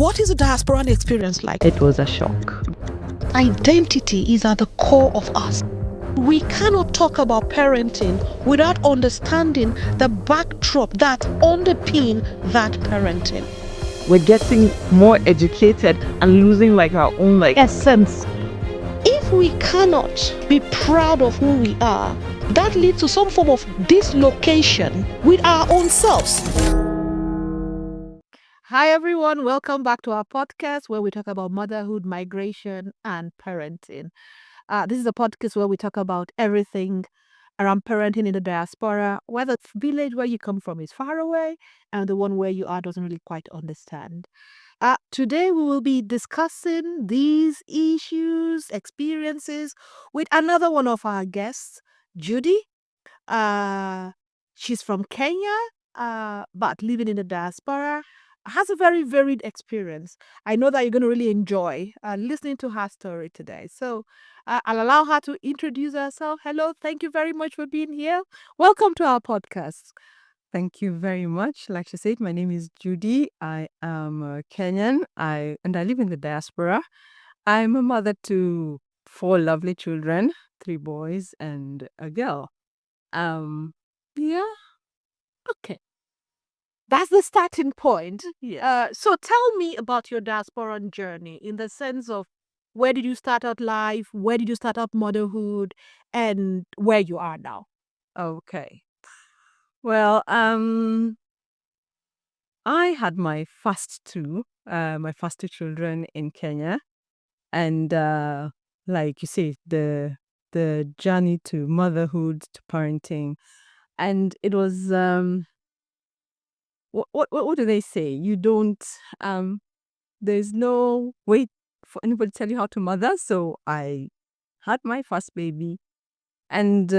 What is a diasporan experience like? It was a shock. Identity is at the core of us. We cannot talk about parenting without understanding the backdrop that underpin that parenting. We're getting more educated and losing our own essence. If we cannot be proud of who we are, that leads to some form of dislocation with our own selves. Hi, everyone. Welcome back to our podcast where we talk about motherhood, migration, and parenting. This is a podcast where we talk about everything around parenting in the diaspora, whether the village where you come from is far away and the one where you are doesn't really quite understand. Today, we will be discussing these issues, experiences with another one of our guests, Judy. She's from Kenya, but living in the diaspora, has a very varied experience. I know that you're going to really enjoy listening to her story today. So I'll allow her to introduce herself. Hello, thank you very much for being here. Welcome to our podcast. Thank you very much. Like she said, my name is Judy. I am Kenyan. I live in the diaspora. I'm a mother to 4 lovely children, 3 boys and a girl. Yeah. Okay. That's the starting point. Yeah. So tell me about your diasporan journey in the sense of where did you start out life, where did you start out motherhood, and where you are now. Okay. Well, I had my first two children in Kenya, and like you say, the journey to motherhood to parenting, and it was what do they say? You don't there's no way for anybody to tell you how to mother. So I had my first baby. And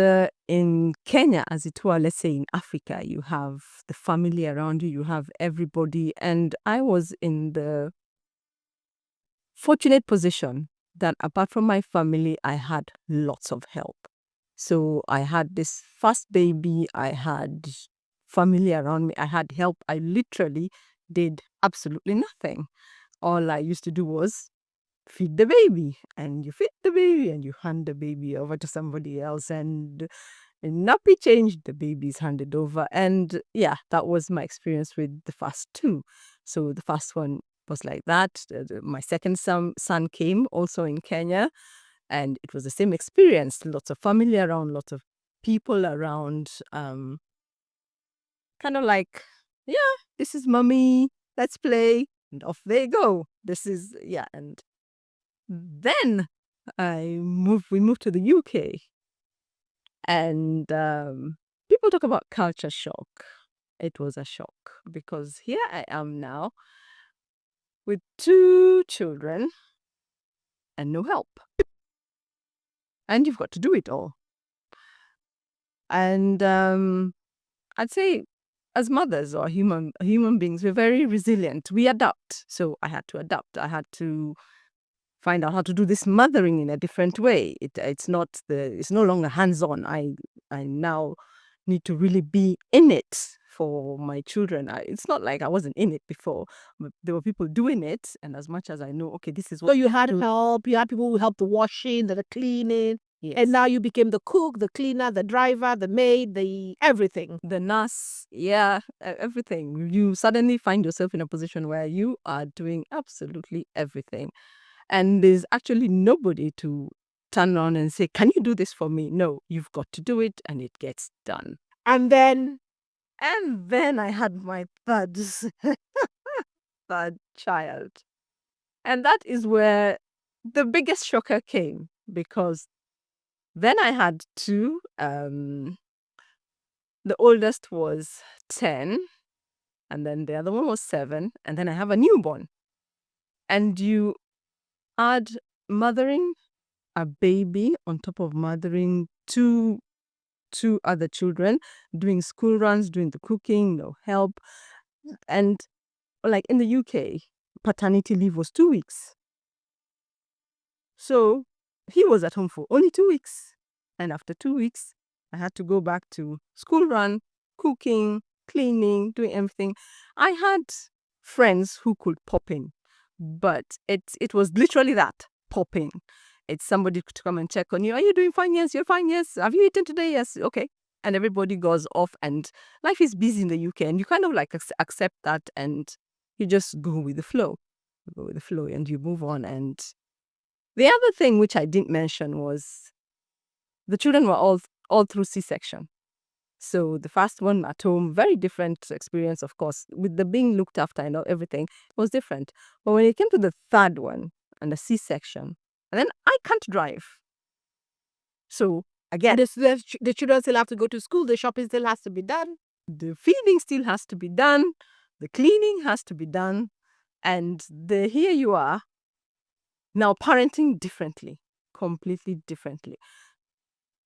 in Kenya, as it were, let's say in Africa, you have the family around you, you have everybody. And I was in the fortunate position that apart from my family, I had lots of help. So I had this first baby, I had family around me, I had help. I literally did absolutely nothing. All I used to do was feed the baby, and you feed the baby and you hand the baby over to somebody else, and nappy change, the baby's handed over. And yeah, that was my experience with the first two. So the first one was like that. My second son came also in Kenya, and it was the same experience. Lots of family around, lots of people around, kind of like, yeah, this is mommy, let's play, and off they go. This is, yeah. And then we moved to the UK, and people talk about culture shock. It was a shock because here I am now with 2 children and no help. And you've got to do it all. And I'd say as mothers or human beings, we're very resilient. We adapt. So I had to adapt. I had to find out how to do this mothering in a different way. It's no longer hands-on. I now need to really be in it for my children. It's not like I wasn't in it before, but there were people doing it, and as much as I know, okay, this is So what you had help, you had people who helped the washing, the cleaning, yes. and now you became the cook, the cleaner, the driver, the maid, the everything. The nurse, yeah, everything. You suddenly find yourself in a position where you are doing absolutely everything. And there's actually nobody to turn on and say, can you do this for me? No, you've got to do it, and it gets done. And then I had my third child. And that is where the biggest shocker came, because then I had 2. The oldest was 10, and then the other one was 7, and then I have a newborn. And you add mothering a baby on top of mothering two other children, doing school runs, doing the cooking, no help. And like in the UK, paternity leave was 2 weeks. So he was at home for only 2 weeks. And after 2 weeks, I had to go back to school run, cooking, cleaning, doing everything. I had friends who could pop in. but it was literally that, popping. It's somebody to come and check on you. Are you doing fine? Yes, you're fine. Yes. Have you eaten today? Yes. Okay. And everybody goes off, and life is busy in the UK, and you kind of like accept that, and you just go with the flow. You go with the flow and you move on. And the other thing which I didn't mention was the children were all through C-section. So the first one at home, very different experience, of course, with the being looked after and everything, it was different. But when it came to the third one and the C-section, and then I can't drive. So again, The children still have to go to school. The shopping still has to be done. the feeding still has to be done. The cleaning has to be done. And here you are now parenting differently, completely differently.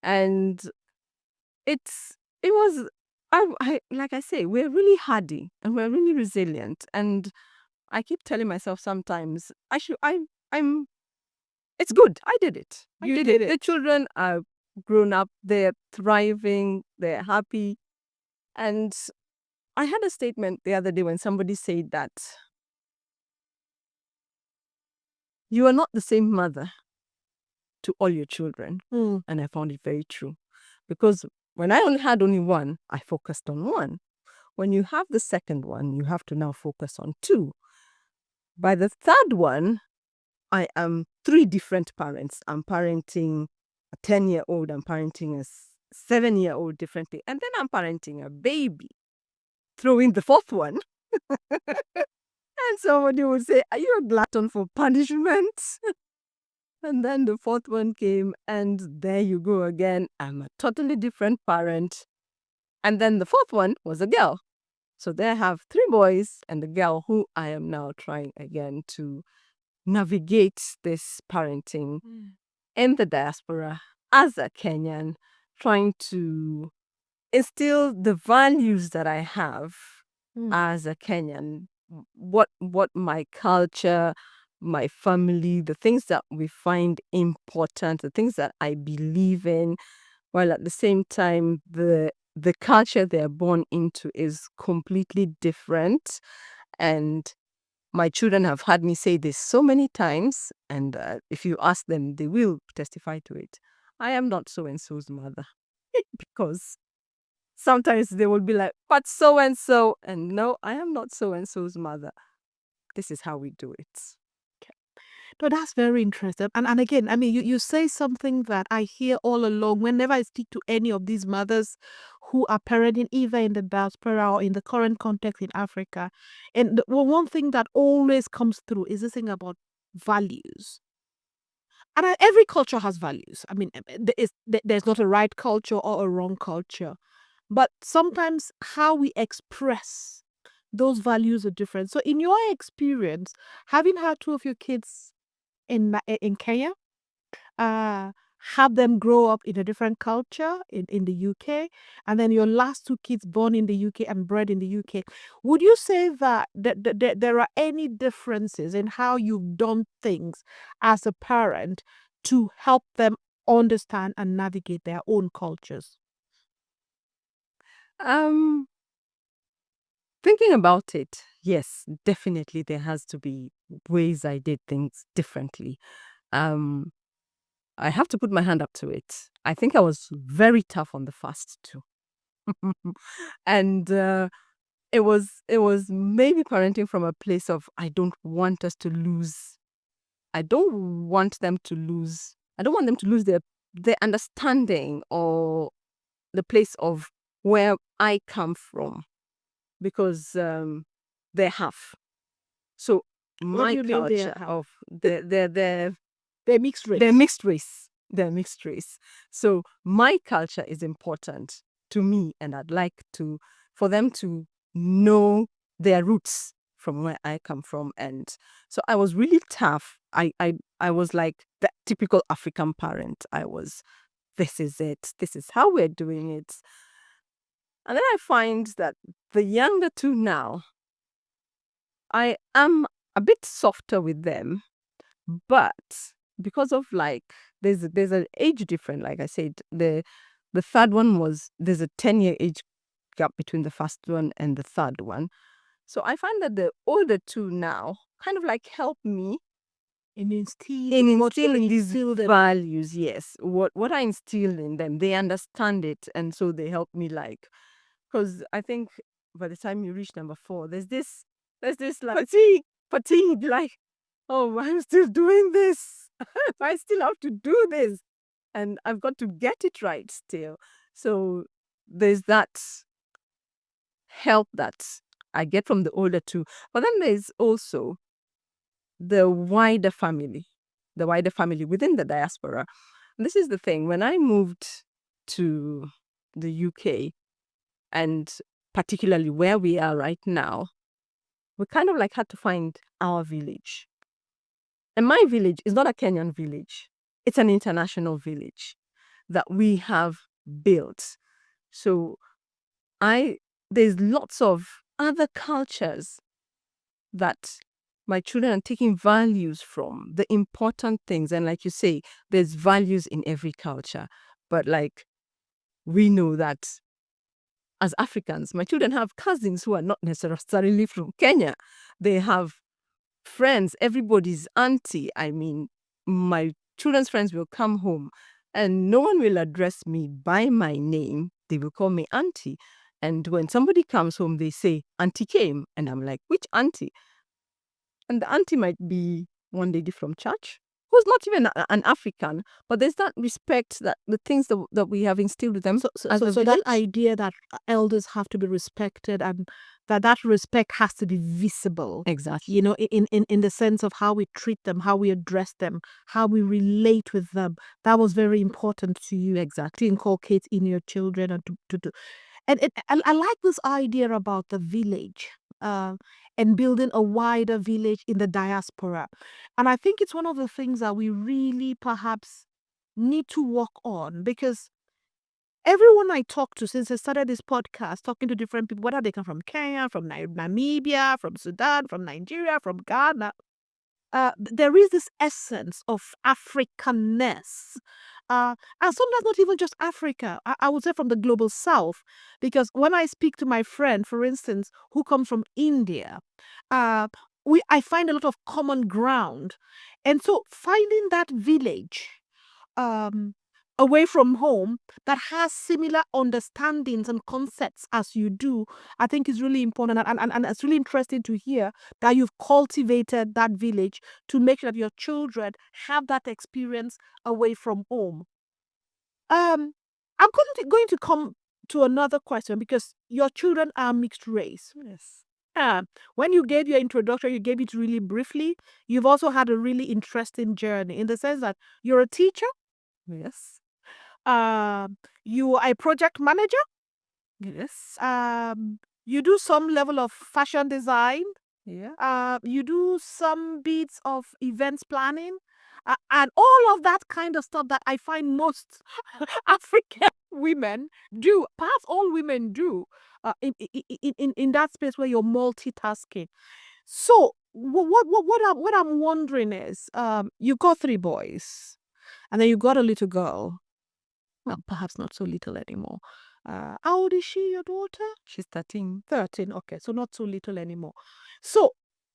And it was, I like I say, we're really hardy and we're really resilient. And I keep telling myself sometimes it's good. I did it. You did it. The children are grown up. They're thriving. They're happy. And I had a statement the other day when somebody said that you are not the same mother to all your children. And I found it very true. Because when I only had one, I focused on one. When you have the second one, you have to now focus on two. By the third one, I am three different parents. I'm parenting a 10-year-old, I'm parenting a 7-year-old differently, and then I'm parenting a baby. Throw in the fourth one. And somebody would say, are you a glutton for punishment? And then the fourth one came, and there you go again. I'm a totally different parent. And then the fourth one was a girl. So there I have 3 boys and a girl who I am now trying again to navigate this parenting in the diaspora as a Kenyan, trying to instill the values that I have as a Kenyan, what my culture, my family, the things that we find important, the things that I believe in, while at the same time the culture they're born into is completely different. And my children have heard me say this so many times, and if you ask them, they will testify to it. I am not so-and-so's mother. Because sometimes they will be like, but so-and-so. And no, I am not so-and-so's mother. This is how we do it. No, that's very interesting. And again, I mean, you say something that I hear all along whenever I speak to any of these mothers who are parenting either in the diaspora or in the current context in Africa. And one thing that always comes through is this thing about values. And every culture has values. I mean, there's not a right culture or a wrong culture. But sometimes how we express those values are different. So in your experience, having had 2 of your kids in Kenya, have them grow up in a different culture in the UK, and then your last 2 kids born in the UK and bred in the UK, would you say that there are any differences in how you've done things as a parent to help them understand and navigate their own cultures? Thinking about it, yes, definitely there has to be ways I did things differently. I have to put my hand up to it. I think I was very tough on the first 2. And it was maybe parenting from a place of I don't want us to lose. I don't want them to lose. I don't want them to lose their understanding or the place of where I come from, because they have. So What my do you mean they culture have? of they're mixed race. they're mixed race. They're mixed race. So my culture is important to me, and I'd like for them to know their roots from where I come from. And so I was really tough. I was like the typical African parent. This is it. This is how we're doing it. And then I find that the younger 2 now, I am a bit softer with them, but because of there's an age difference. Like I said, the third one there's a 10-year age gap between the first one and the third one. So I find that the older two now kind of like help me In in instilling these values. Yes, what I instill in them, they understand it, and so they help me like. Because I think by the time you reach number 4, there's this like fatigue, like, oh, I'm still doing this. I still have to do this, and I've got to get it right still. So there's that help that I get from the older two. But then there's also the wider family, within the diaspora. This is the thing. When I moved to the UK, and particularly where we are right now, we kind of like had to find our village. And my village is not a Kenyan village. It's an international village that we have built. So there's lots of other cultures that my children are taking values from, the important things. And like you say, there's values in every culture. But like, we know that as Africans, my children have cousins who are not necessarily from Kenya. They have friends, everybody's auntie. I mean, my children's friends will come home and no one will address me by my name. They will call me auntie. And when somebody comes home, they say, auntie came. And I'm like, which auntie? And the auntie might be one lady from church who's not even an African, but there's that respect, that the things that we have instilled with them. So that idea that elders have to be respected and that respect has to be visible. Exactly. You know, in the sense of how we treat them, how we address them, how we relate with them. That was very important to you. Exactly. To inculcate in your children and to do. And I like this idea about the village and building a wider village in the diaspora. And I think it's one of the things that we really perhaps need to work on, because everyone I talk to since I started this podcast, talking to different people, whether they come from Kenya, from Namibia, from Sudan, from Nigeria, from Ghana, there is this essence of Africanness. And sometimes not even just Africa. I would say from the global south. Because when I speak to my friend, for instance, who comes from India, I find a lot of common ground. And so finding that village away from home that has similar understandings and concepts as you do, I think is really important. And it's really interesting to hear that you've cultivated that village to make sure that your children have that experience away from home. I'm going to come to another question, because your children are mixed race. Yes. When you gave your introduction, you gave it really briefly. You've also had a really interesting journey in the sense that you're a teacher. Yes. You are a project manager. Yes. You do some level of fashion design. Yeah. You do some bits of events planning. And all of that kind of stuff that I find most African women do, perhaps all women do, in that space where you're multitasking. So what I'm wondering is, you've got 3 boys, and then you've got a little girl. Well, perhaps not so little anymore. How old is she, your daughter? She's 13. 13. Okay, so not so little anymore. So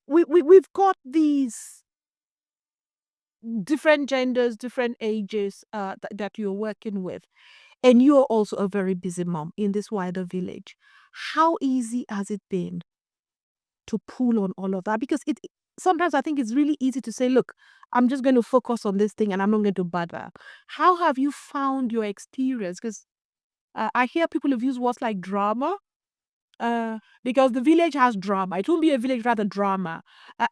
we've got these different genders, different ages that you're working with. And you're also a very busy mom in this wider village. How easy has it been to pull on all of that? Because sometimes I think it's really easy to say, look, I'm just going to focus on this thing and I'm not going to bother. How have you found your experience? Because I hear people have used words like drama. Because the village has drama. It won't be a village without a drama.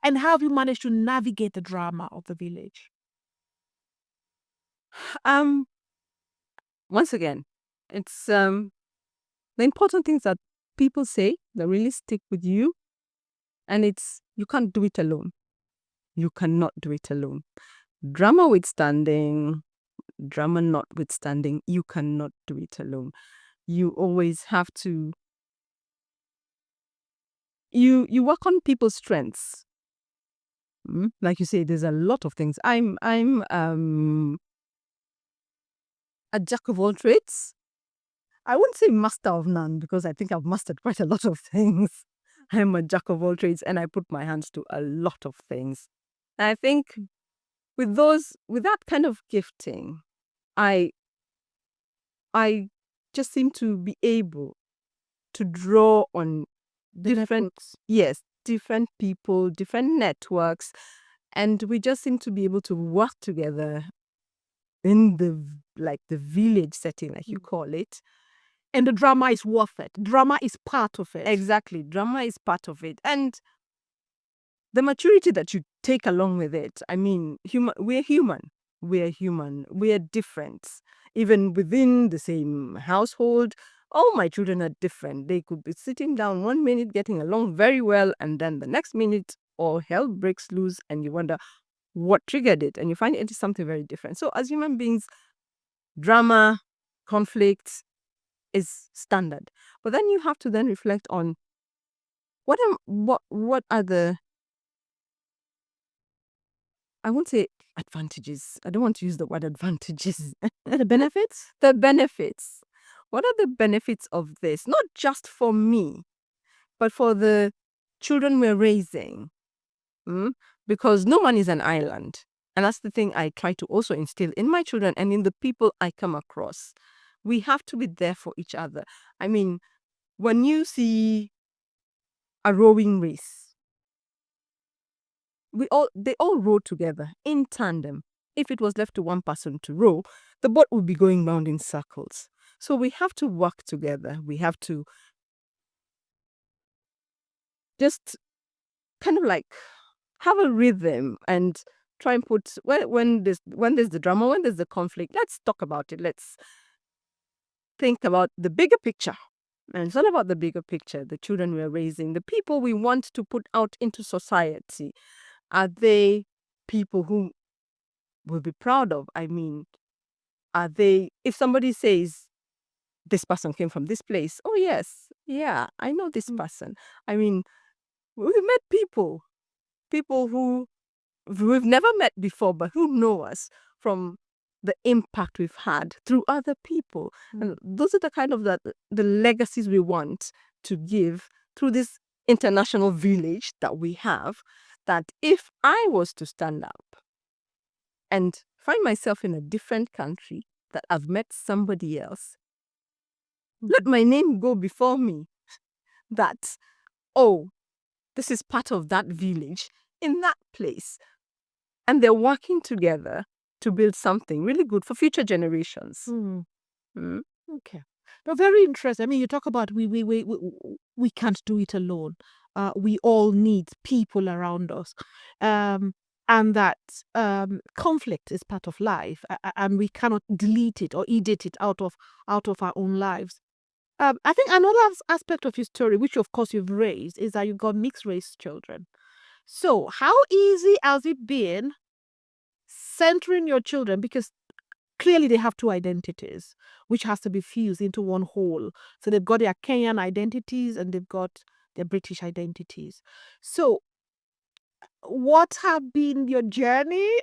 And how have you managed to navigate the drama of the village? Once again, it's the important things that people say that really stick with you, and it's, you can't do it alone. You cannot do it alone. Drama notwithstanding, you cannot do it alone. You always have to. You work on people's strengths. Like you say, there's a lot of things. I'm a jack of all trades. I wouldn't say master of none, because I think I've mastered quite a lot of things. I'm a jack of all trades and I put my hands to a lot of things. And I think with that kind of gifting, I just seem to be able to draw on The different networks. yes, different people, different networks, and we just seem to be able to work together in the village setting, like you call it. And the drama is worth it. Drama is part of it. Exactly. Drama is part of it. And the maturity that you take along with it. I mean, we're human. We're human. We're different. Even within the same household, all my children are different. They could be sitting down 1 minute getting along very well, and then the next minute all hell breaks loose and you wonder what triggered it, and you find it is something very different. So as human beings, drama, conflict is standard. But then you have to then reflect on what are the, I won't say advantages. I don't want to use the word advantages. The benefits? The benefits. What are the benefits of this? Not just for me, but for the children we're raising. Because no one is an island. And that's the thing I try to also instill in my children and in the people I come across. We have to be there for each other. I mean, when you see a rowing race, they all row together in tandem. If it was left to one person to row, the boat would be going round in circles. So we have to work together. We have to just kind of like have a rhythm and try and put when there's the drama, when there's the conflict, let's talk about it. Let's think about the bigger picture. And it's all about the bigger picture, the children we're raising, the people we want to put out into society. Are they people who we'll be proud of? I mean, are they, if somebody says, this person came from this place, oh yes, yeah, I know this person. I mean, we've met people who we've never met before, but who know us from the impact we've had through other people. And those are the kind of the legacies we want to give through this international village that we have, that if I was to stand up and find myself in a different country that I've met somebody else, let my name go before me that, oh, this is part of that village in that place. And they're working together to build something really good for future generations. Okay. Now, very interesting. I mean, you talk about we can't do it alone. We all need people around us. And that conflict is part of life, and we cannot delete it or edit it out of our own lives. I think another aspect of your story, which of course you've raised, is that you've got mixed race children. So how easy has it been centering your children? Because clearly they have two identities, which has to be fused into one whole. So they've got their Kenyan identities and they've got their British identities. So what have been your journey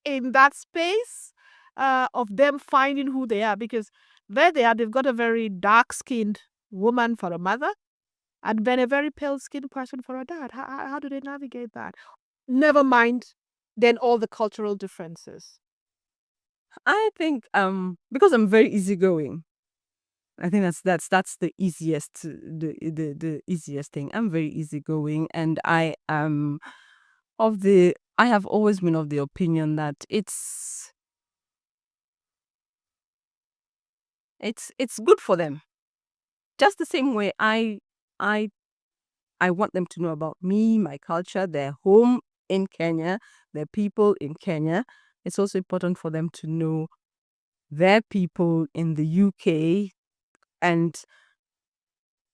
in that space of them finding who they are? Because there they are, they've got a very dark-skinned woman for a mother and then a very pale-skinned person for a dad. How do they navigate that? Never mind then all the cultural differences. I think because I'm very easygoing, I think that's the easiest the easiest thing. I'm very easygoing, and I have always been of the opinion that it's good for them. Just the same way I want them to know about me, my culture, their home in Kenya, their people in Kenya. It's also important for them to know their people in the UK. And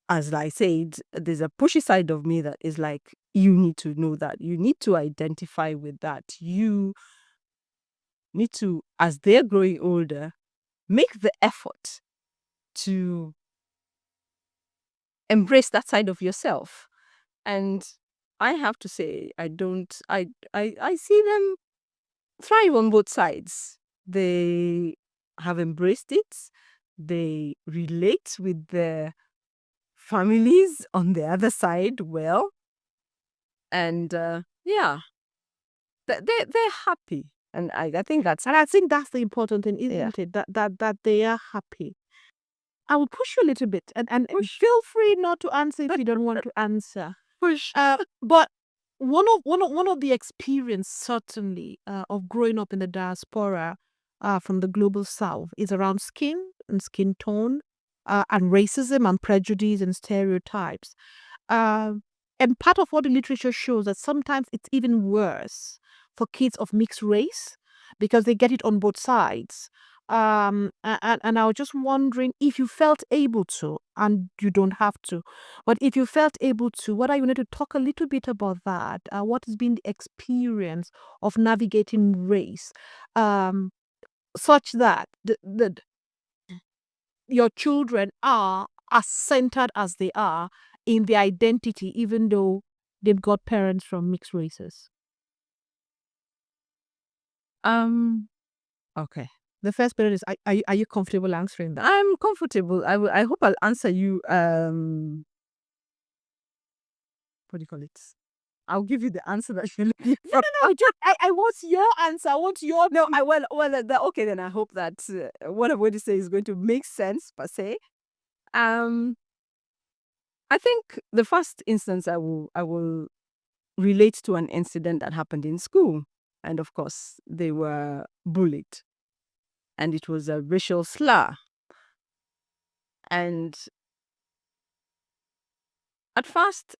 as I said, there's a pushy side of me that is like, you need to know that. You need to identify with that. You need to, as they're growing older, make the effort to embrace that side of yourself. And I have to say, I see them thrive on both sides. They have embraced it. They relate with their families on the other side well. And yeah, they're happy. And I think that's, And I think that's the important thing, yeah. isn't it? That they are happy. I will push you a little bit, and Push. feel free not to answer if you don't want to answer. Push. But one of the experience certainly of growing up in the diaspora from the global south is around skin and skin tone and racism and prejudice and stereotypes. Um, and part of what the literature shows that sometimes it's even worse for kids of mixed race because they get it on both sides. And I was just wondering if you felt able to, and you don't have to, but if you felt able to, what are you going to talk a little bit about that? What has been the experience of navigating race, such that your children are as centered as they are in their identity, even though they've got parents from mixed races? Okay. The first parent is, are you comfortable answering that? I'm comfortable. I hope I'll answer you. What do you call it? I'll give you the answer that you're looking for. No, I want your answer. I want your No, okay, then I hope that what I'm going to say is going to make sense per se. I think the first instance I will relate to an incident that happened in school, and of course they were bullied, and it was a racial slur, and at first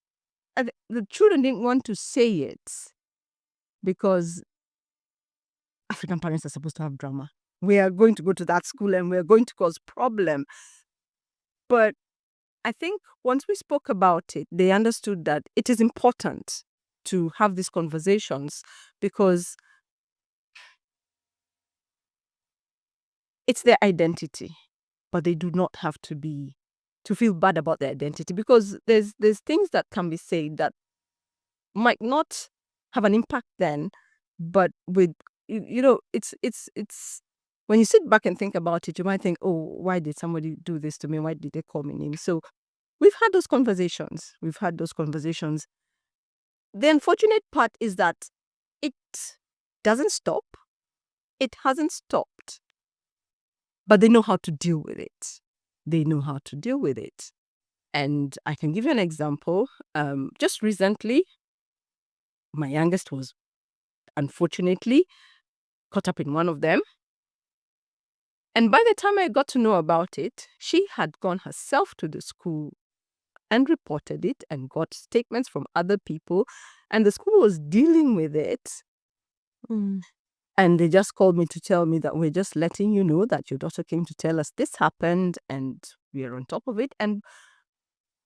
the children didn't want to say it because African parents are supposed to have drama. We are going to go to that school and we're going to cause problem. But I think once we spoke about it, they understood that it is important to have these conversations because it's their identity, but they do not have to feel bad about their identity because there's things that can be said that might not have an impact then, but with it's when you sit back and think about it, you might think, oh, why did somebody do this to me? Why did they call me names? So we've had those conversations. The unfortunate part is that it doesn't stop. It hasn't stopped. But they know how to deal with it. And I can give you an example. Just recently, my youngest was unfortunately caught up in one of them. And by the time I got to know about it, she had gone herself to the school and reported it and got statements from other people. And the school was dealing with it. And they just called me to tell me that we're just letting you know that your daughter came to tell us this happened and we are on top of it. And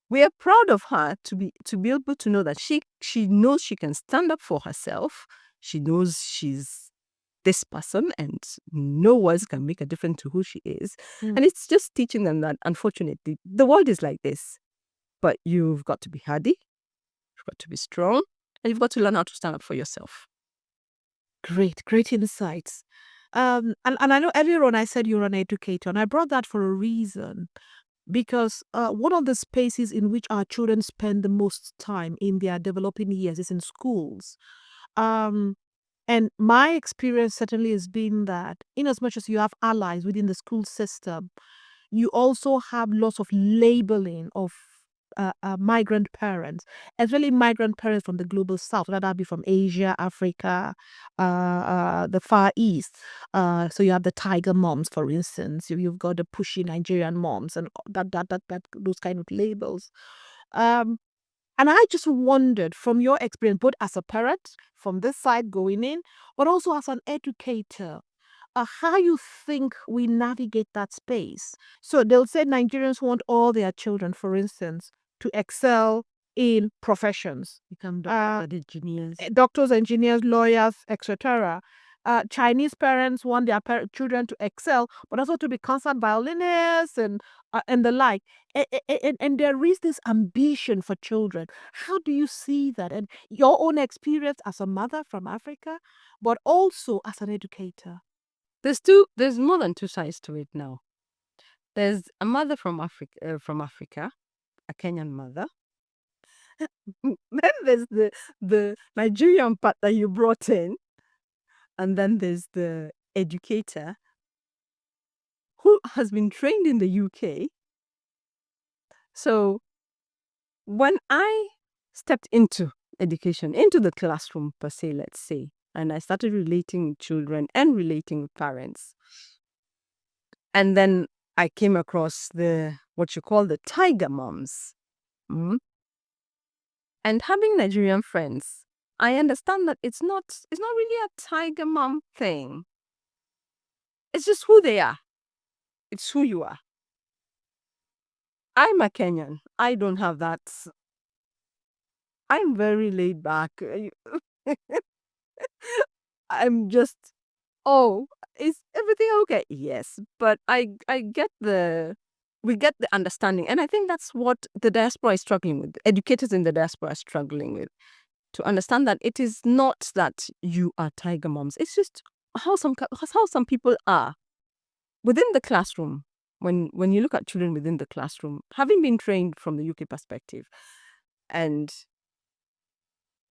we are proud of her to be able to know that she knows she can stand up for herself. She knows she's this person and no words can make a difference to who she is. And it's just teaching them that, unfortunately, the world is like this. But you've got to be hardy, you've got to be strong, and you've got to learn how to stand up for yourself. Great insights. And I know earlier on I said you're an educator, and I brought that for a reason. Because one of the spaces in which our children spend the most time in their developing years is in schools. And my experience certainly has been that in as much as you have allies within the school system, you also have lots of labeling of migrant parents, especially migrant parents from the global south, whether that be from Asia, Africa, the Far East. So you have the tiger moms, for instance. You've got the pushy Nigerian moms, and that those kind of labels. And I just wondered, from your experience, both as a parent from this side going in, but also as an educator, how you think we navigate that space. So they'll say Nigerians want all their children, for instance, to excel in professions. Become Doctors, engineers, lawyers, etc. Chinese parents want their children to excel, but also to be concert violinists and the like. And there is this ambition for children. How do you see that? And your own experience as a mother from Africa, but also as an educator. There's more than two sides to it now. There's a mother from Africa a Kenyan mother. Then there's the Nigerian part that you brought in. And then there's the educator who has been trained in the UK. So when I stepped into education, into the classroom per se, let's say, and I started relating with children and relating with parents, and then I came across what you call the tiger moms. Mm. And having Nigerian friends, I understand that it's not really a tiger mom thing. It's just who they are. It's who you are. I'm a Kenyan. I don't have that. I'm very laid back. I'm just, oh, is everything okay? Yes, but I get we get the understanding. And I think that's what the diaspora is struggling with. Educators in the diaspora are struggling with, to understand that it is not that you are tiger moms. It's just how some people are within the classroom. When you look at children within the classroom, having been trained from the UK perspective, and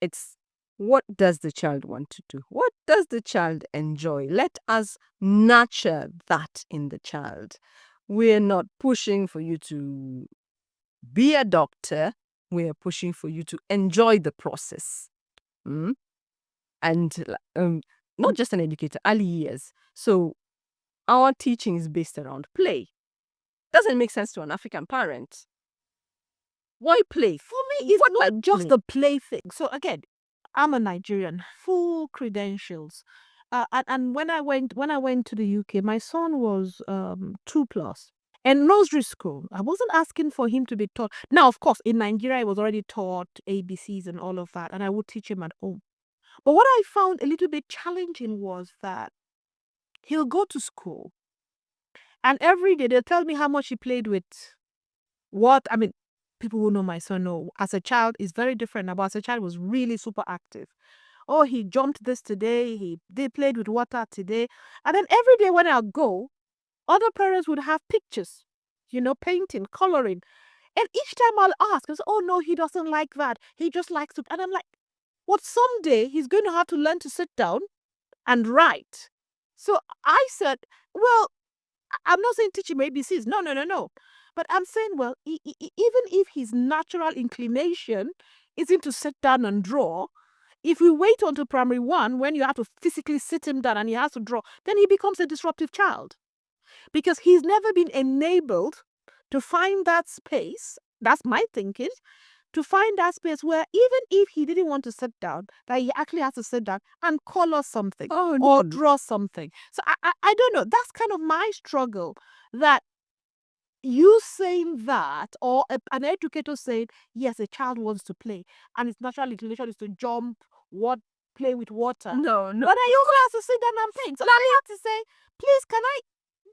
it's, what does the child want to do? What does the child enjoy? Let us nurture that in the child. We're not pushing for you to be a doctor. We're pushing for you to enjoy the process. Mm? And not just an educator, early years. So our teaching is based around play. Doesn't make sense to an African parent. Why play? For me, it's not just the play thing. So again, I'm a Nigerian, full credentials. And when I went to the UK, my son was 2+. And nursery school, I wasn't asking for him to be taught. Now, of course, in Nigeria, I was already taught ABCs and all of that, and I would teach him at home. But what I found a little bit challenging was that he'll go to school, and every day they'll tell me how much he played with what. I mean, people who know my son know, as a child, is very different. Now, but as a child, was really super active. Oh, he jumped this today. They played with water today. And then every day when I go, other parents would have pictures, painting, coloring. And each time I'll ask, I say, oh, no, he doesn't like that. He just likes to. And I'm like, what, someday he's going to have to learn to sit down and write. So I said, well, I'm not saying teach him ABCs. No. But I'm saying, well, even if his natural inclination isn't to sit down and draw, if we wait until primary 1, when you have to physically sit him down and he has to draw, then he becomes a disruptive child. Because he's never been enabled to find that space. That's my thinking. To find that space where even if he didn't want to sit down, that he actually has to sit down and color something or draw something. So I don't know. That's kind of my struggle, that you saying that, or an educator saying, yes, a child wants to play and its natural inclination is to jump, play with water. No. But I also have to sit down and paint. So I have to say, please, can I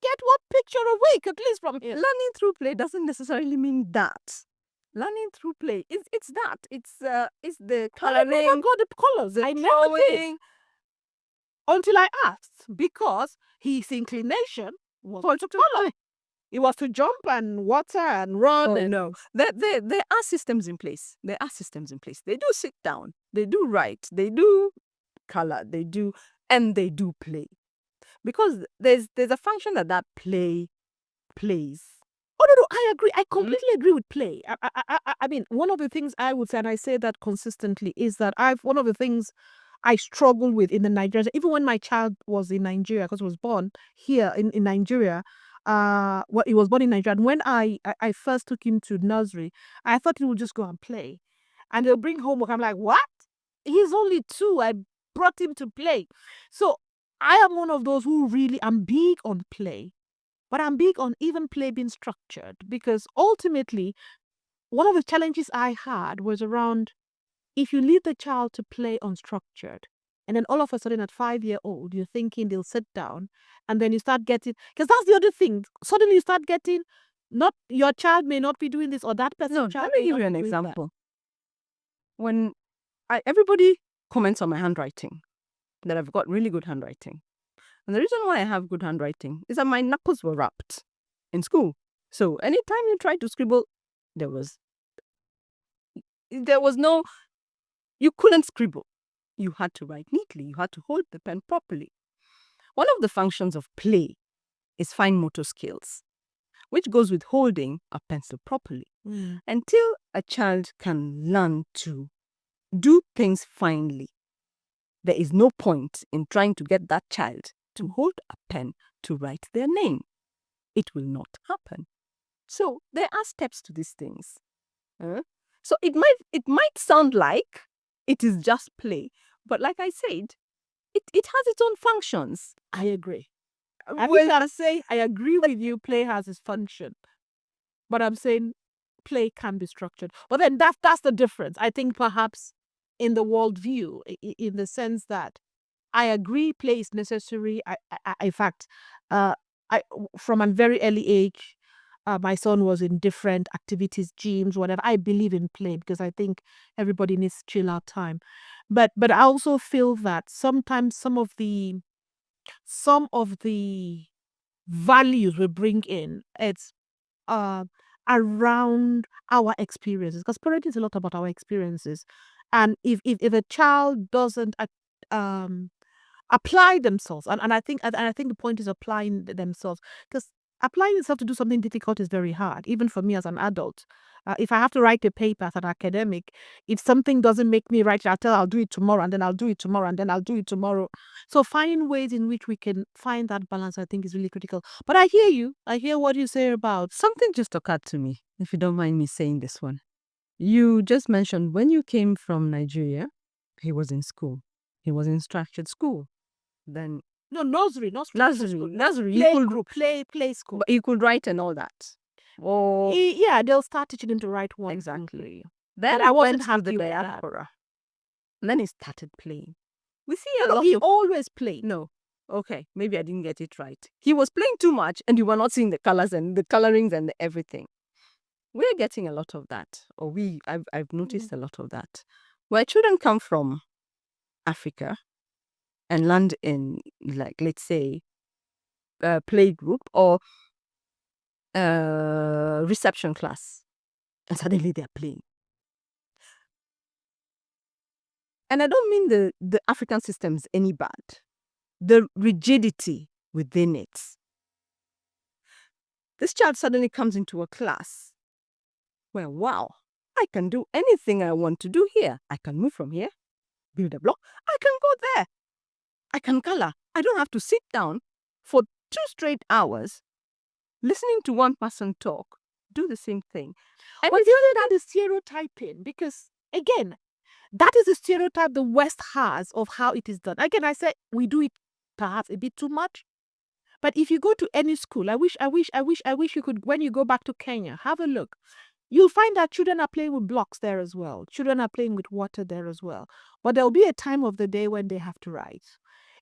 get one picture a week, at least from here? Learning through play doesn't necessarily mean that. Learning through play, it's that. It's the coloring. I never got the colors. I never did. Until I asked, because his inclination was to color. It was to jump and water and run. Oh, no. There are systems in place. They do sit down. They do write. They do color. They do play. Because there's a function that play plays. Oh, no, I agree. I completely agree with play. I mean, one of the things I would say, and I say that consistently, is that one of the things I struggle with in the Nigeria, even when my child was in Nigeria, because he was born here in Nigeria, he was born in Nigeria. And when I first took him to nursery, I thought he would just go and play. And they'll bring homework. I'm like, what? He's only 2. I brought him to play. So I am one of those who really, I'm big on play. But I'm big on even play being structured, because ultimately, one of the challenges I had was around, if you leave the child to play unstructured, and then all of a sudden at 5-year-old, you're thinking they'll sit down, and then you start getting, because that's the other thing, suddenly you start getting, not your child may not be doing this, or that person. No, let me give you an example. When everybody comments on my handwriting, that I've got really good handwriting. And the reason why I have good handwriting is that my knuckles were wrapped in school. So anytime you try to scribble, there was There was no, you couldn't scribble. You had to write neatly. You had to hold the pen properly. One of the functions of play is fine motor skills, which goes with holding a pencil properly. Until a child can learn to do things finely, there is no point in trying to get that child to hold a pen to write their name. It will not happen. So there are steps to these things. So it might sound like it is just play, but like I said, it has its own functions. I agree. I think I'll say I agree with you. Play has its function, but I'm saying play can be structured. But then that's the difference. I think perhaps in the worldview, in the sense that I agree, play is necessary. In fact, I from a very early age, my son was in different activities, gyms, whatever. I believe in play because I think everybody needs chill out time. But I also feel that sometimes some of the values we bring in, it's around our experiences, because parenting is a lot about our experiences. And if a child doesn't apply themselves, and I think the point is applying themselves, because applying yourself to do something difficult is very hard, even for me as an adult. If I have to write a paper as an academic, if something doesn't make me write it, I'll do it tomorrow, and then I'll do it tomorrow, and then I'll do it tomorrow. So finding ways in which we can find that balance, I think, is really critical. But I hear you. I hear what you say about Something just occurred to me, if you don't mind me saying this one. You just mentioned when you came from Nigeria, he was in school. He was in structured school. Then nursery, not structured school. nursery. Play group, play school. But he could write and all that. Oh, Yeah, they'll start teaching him to write one. exactly. Then Then I I wasn't went to happy the with that. Diaspora. And then he started playing. We see a No, lot he of... always played. No. Okay, maybe I didn't get it right. He was playing too much and you were not seeing the colors and the colorings and everything. We're getting a lot of that. Or I've noticed a lot of that. Where children come from Africa and land in, like, let's say, a play group or reception class, and suddenly they're playing. And I don't mean the African system is any bad. The rigidity within it. This child suddenly comes into a class where, wow, I can do anything I want to do here. I can move from here, build a block. I can go there. I can color. I don't have to sit down for 2 straight hours listening to one person talk, do the same thing. And but you know that is stereotyping, because again, that is the stereotype the West has of how it is done. Again, I said we do it perhaps a bit too much. But if you go to any school, I wish you could, when you go back to Kenya, have a look. You'll find that children are playing with blocks there as well. Children are playing with water there as well. But there'll be a time of the day when they have to write.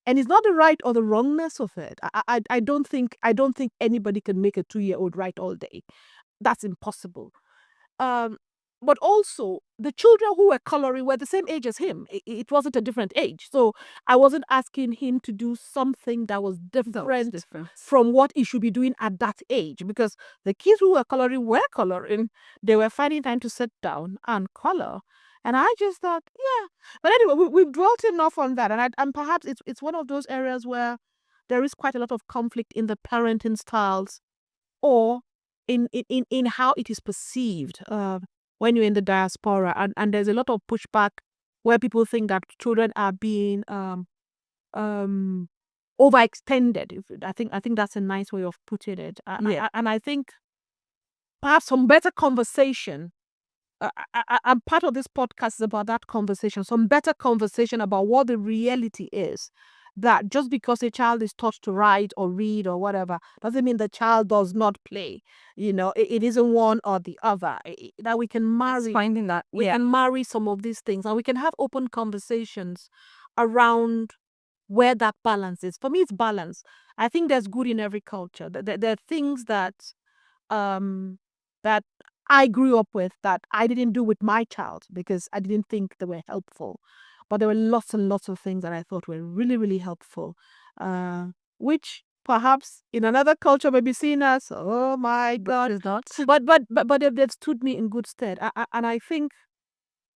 And it's not the right or the wrongness of it. I don't think anybody can make a 2-year-old write all day. That's impossible. But also the children who were coloring were the same age as him. It wasn't a different age. So I wasn't asking him to do something that was different from what he should be doing at that age, because the kids who were coloring. They were finding time to sit down and color. And I just thought, yeah. But anyway, we've dwelt enough on that. And perhaps it's one of those areas where there is quite a lot of conflict in the parenting styles, or in how it is perceived when you're in the diaspora. And there's a lot of pushback where people think that children are being overextended. I think that's a nice way of putting it. And I think perhaps some better conversation. I'm part of this podcast is about that conversation. Some better conversation about what the reality is. That just because a child is taught to write or read or whatever doesn't mean the child does not play. It isn't one or the other. That we can marry. It's finding that we can marry some of these things, and we can have open conversations around where that balance is. For me, it's balance. I think there's good in every culture. There are things that I grew up with that I didn't do with my child because I didn't think they were helpful. But there were lots and lots of things that I thought were really, really helpful, which perhaps in another culture may be seen as, oh my God. But it's not. But they've stood me in good stead. And I think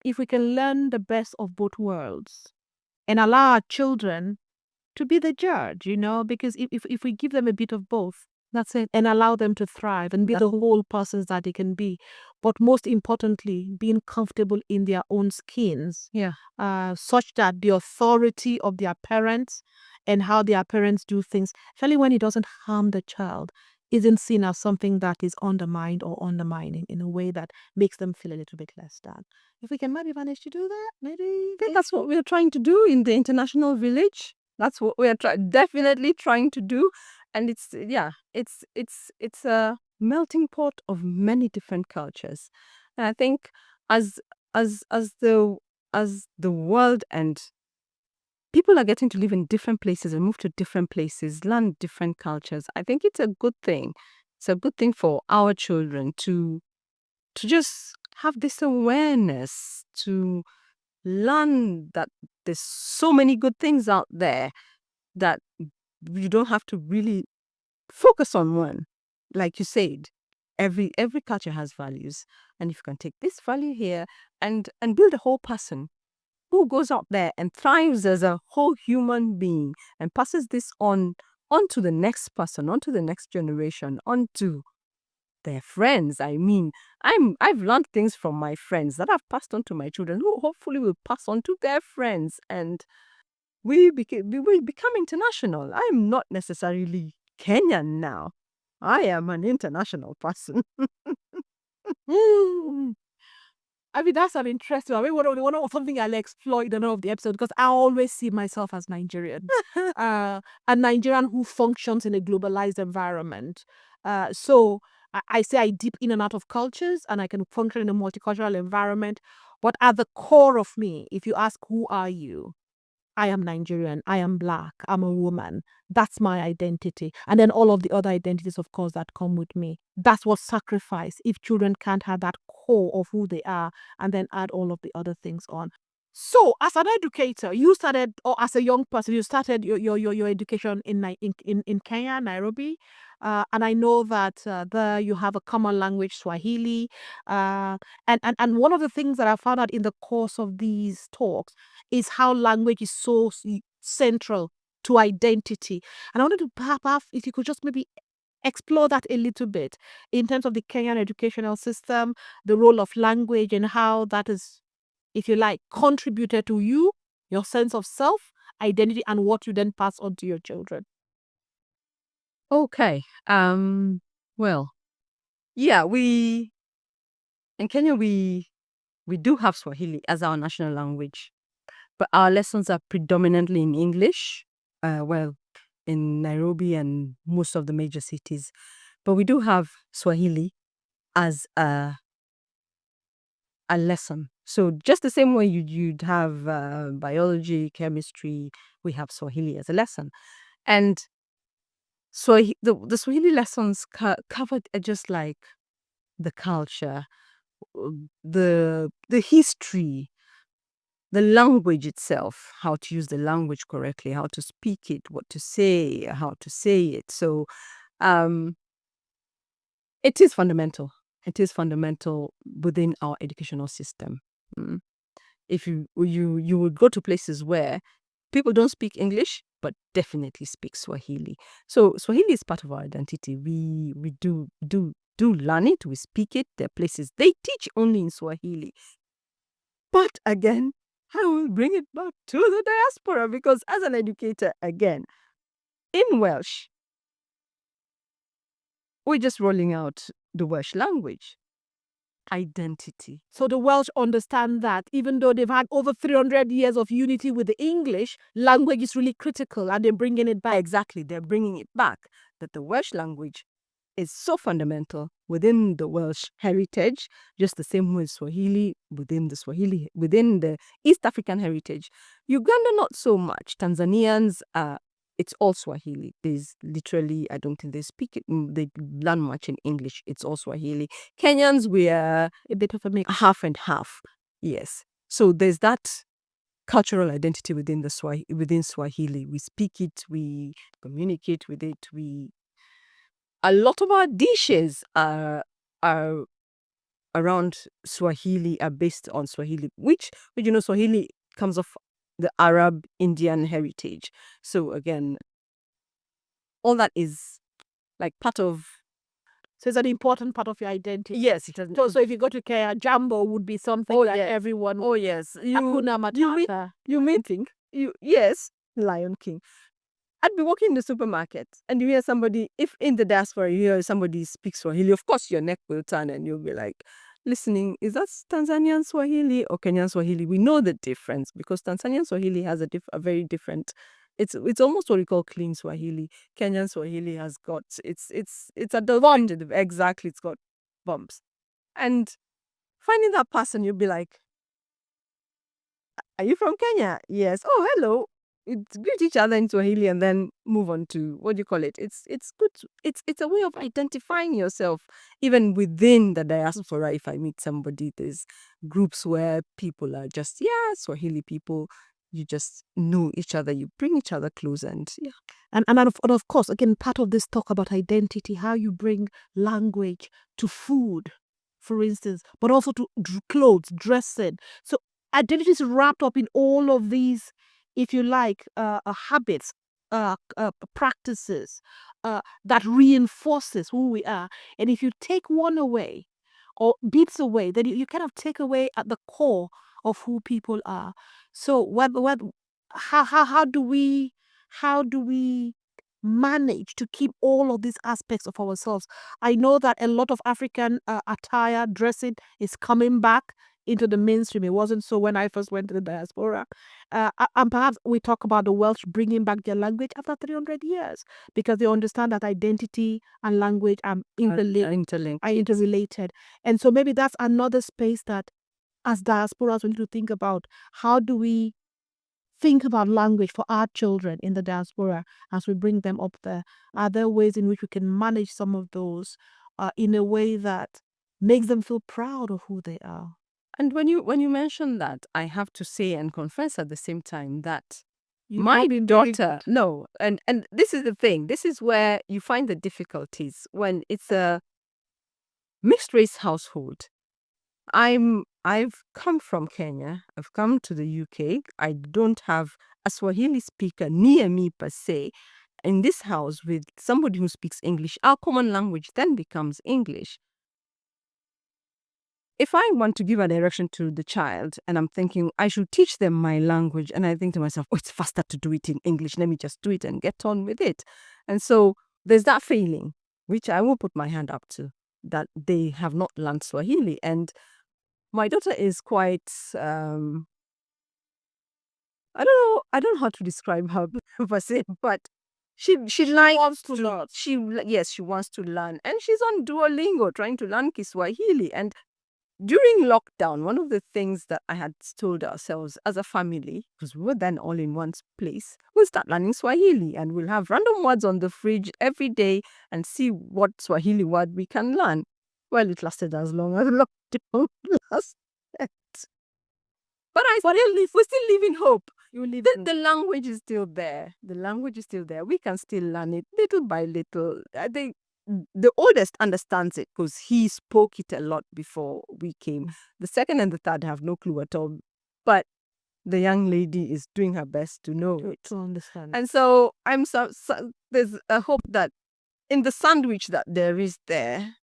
if we can learn the best of both worlds and allow our children to be the judge, because if we give them a bit of both, that's it, and allow them to thrive and be the whole persons that they can be, but most importantly, being comfortable in their own skins, such that the authority of their parents and how their parents do things, especially when it doesn't harm the child, isn't seen as something that is undermined or undermining in a way that makes them feel a little bit less than. If we can maybe manage to do that, maybe. I think that's what we're trying to do in the international village. That's what we're definitely trying to do. And it's a melting pot of many different cultures. And I think as the world and people are getting to live in different places and move to different places, learn different cultures, I think it's a good thing. It's a good thing for our children to just have this awareness, to learn that there's so many good things out there that you don't have to really focus on one. Like you said, every culture has values, and if you can take this value here and build a whole person who goes out there and thrives as a whole human being and passes this on to the next person, onto the next generation, onto their friends. I mean, I've learned things from my friends that I've passed on to my children, who hopefully will pass on to their we will become international. I'm not necessarily Kenyan now. I am an international person. I mean, that's an interesting one. I mean, one of something I'll explore in another of the episode, because I always see myself as Nigerian. A Nigerian who functions in a globalized environment. So I say I dip in and out of cultures, and I can function in a multicultural environment. But at the core of me, if you ask, who are you? I am Nigerian, I am Black, I'm a woman. That's my identity. And then all of the other identities, of course, that come with me. That's what sacrifice if children can't have that core of who they are and then add all of the other things on. So, as an educator, you started, or as a young person, you started your education in Kenya, Nairobi. And I know that there you have a common language, Swahili. And one of the things that I found out in the course of these talks is how language is so central to identity. And I wanted to perhaps, if you could just maybe explore that a little bit in terms of the Kenyan educational system, the role of language, and how that is, if you like, contributed to you, your sense of self, identity, and what you then pass on to your children. Okay. Well, yeah, in Kenya we do have Swahili as our national language, but our lessons are predominantly in English. Well, in Nairobi and most of the major cities, but we do have Swahili as a lesson. So just the same way you'd have biology, chemistry, we have Swahili as a lesson, and so the Swahili lessons covered just like the culture, the history, the language itself, how to use the language correctly, how to speak it, what to say, how to say it. So it is fundamental. It is fundamental within our educational system. If you would go to places where people don't speak English, but definitely speak Swahili. So Swahili is part of our identity. We do learn it. We speak it. There are places they teach only in Swahili. But again, I will bring it back to the diaspora, because as an educator, again, in Welsh, we're just rolling out the Welsh language. Identity. So the Welsh understand that even though they've had over 300 years of unity with the English, language is really critical, and they're bringing it back. Exactly, they're bringing it back. That the Welsh language is so fundamental within the Welsh heritage, just the same way Swahili within the East African heritage. Uganda, not so much. Tanzanians, it's all Swahili. There's literally, I don't think they speak it, they learn much in English. It's all Swahili. Kenyans, we are A bit of a mix. half and half. Yes. So there's that cultural identity within Swahili. We speak it, we communicate with it, a lot of our dishes are around Swahili are based on Swahili, which Swahili comes of the Arab Indian heritage. So again, all that is like part of. So it's an important part of your identity. Yes, it has. So if you go to Kenya, Jambo would be something that everyone. Oh yes, Hakuna Matata. Yes, Lion King. I'd be walking in the supermarket and you hear somebody, if in the diaspora you hear somebody speak Swahili, of course your neck will turn and you'll be like, listening, is that Tanzanian Swahili or Kenyan Swahili? We know the difference because Tanzanian Swahili has a very different. It's almost what we call clean Swahili. Kenyan Swahili has got it's a divided, exactly. It's got bumps, and finding that person, you'll be like, "Are you from Kenya?" Yes. Oh, hello. It's greet each other in Swahili and then move on to what do you call it? It's good. It's a way of identifying yourself even within the diaspora. If I meet somebody, there's groups where people are just Swahili people. You just know each other. You bring each other close and And of course, again, part of this talk about identity, how you bring language to food, for instance, but also to clothes, dressing. So identity is wrapped up in all of these, if you like, habits, practices that reinforces who we are. And if you take one away or bits away, then you kind of take away at the core of who people are. So how do we manage to keep all of these aspects of ourselves? I know that a lot of African attire, dressing is coming back into the mainstream. It wasn't so when I first went to the diaspora. And perhaps we talk about the Welsh bringing back their language after 300 years because they understand that identity and language are interrelated. And so maybe that's another space that as diasporas we need to think about. How do we think about language for our children in the diaspora as we bring them up there? Are there ways in which we can manage some of those in a way that makes them feel proud of who they are? And when you mention that, I have to say and confess at the same time that You've my not been daughter, no, and this is the thing. This is where you find the difficulties when it's a mixed race household. I've come from Kenya. I've come to the UK. I don't have a Swahili speaker near me per se. In this house with somebody who speaks English, our common language then becomes English. If I want to give a direction to the child and I'm thinking I should teach them my language, and I think to myself, oh, it's faster to do it in English. Let me just do it and get on with it. And so there's that feeling, which I will put my hand up to, that they have not learned Swahili. And my daughter is quite, I don't know how to describe her per se, but she likes to learn. She wants to learn, and she's on Duolingo trying to learn Kiswahili. And during lockdown, one of the things that I had told ourselves as a family, because we were then all in one place, we'll start learning Swahili and we'll have random words on the fridge every day and see what Swahili word we can learn. Well, it lasted as long as lockdown lasted. But we still live in hope. The language is still there. The language is still there. We can still learn it little by little. I think the oldest understands it because he spoke it a lot before we came. The second and the third have no clue at all. But the young lady is doing her best to know it. To understand. And so there's a hope that in the sandwich that there is there,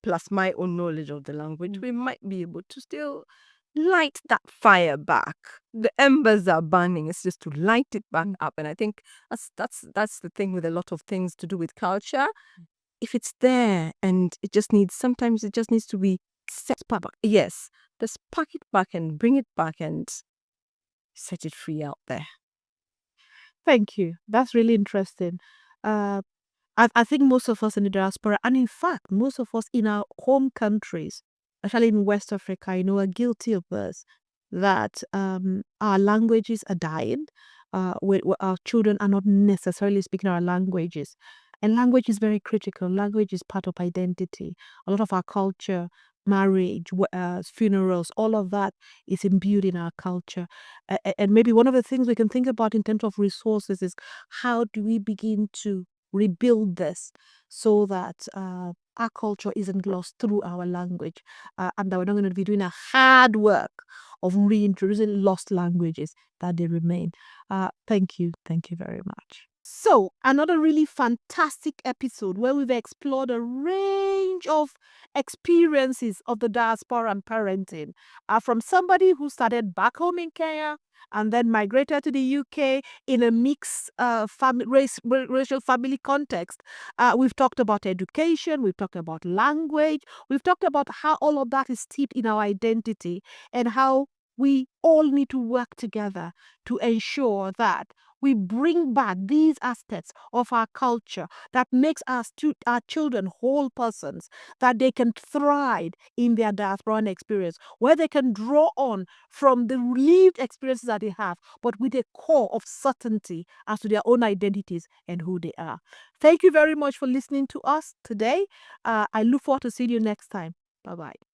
plus my own knowledge of the language, we might be able to still light that fire back. The embers are burning. It's just to light it back up. And I think that's the thing with a lot of things to do with culture. If it's there and sometimes it just needs to be set back. Yes, just pack it back and bring it back and set it free out there. Thank you. That's really interesting. I think most of us in the diaspora, and in fact, most of us in our home countries, especially in West Africa, are guilty of this, that our languages are dying. Our children are not necessarily speaking our languages. And language is very critical. Language is part of identity. A lot of our culture, marriage, funerals, all of that is imbued in our culture. And maybe one of the things we can think about in terms of resources is how do we begin to rebuild this so that our culture isn't lost through our language, and that we're not going to be doing a hard work of reintroducing lost languages, that they remain. Thank you. Thank you very much. So, another really fantastic episode where we've explored a range of experiences of the diaspora and parenting, from somebody who started back home in Kenya and then migrated to the UK in a mixed racial family context. We've talked about education, we've talked about language, we've talked about how all of that is steeped in our identity and how we all need to work together to ensure that we bring back these aspects of our culture that makes our children whole persons, that they can thrive in their diasporan experience, where they can draw on from the lived experiences that they have, but with a core of certainty as to their own identities and who they are. Thank you very much for listening to us today. I look forward to seeing you next time. Bye-bye.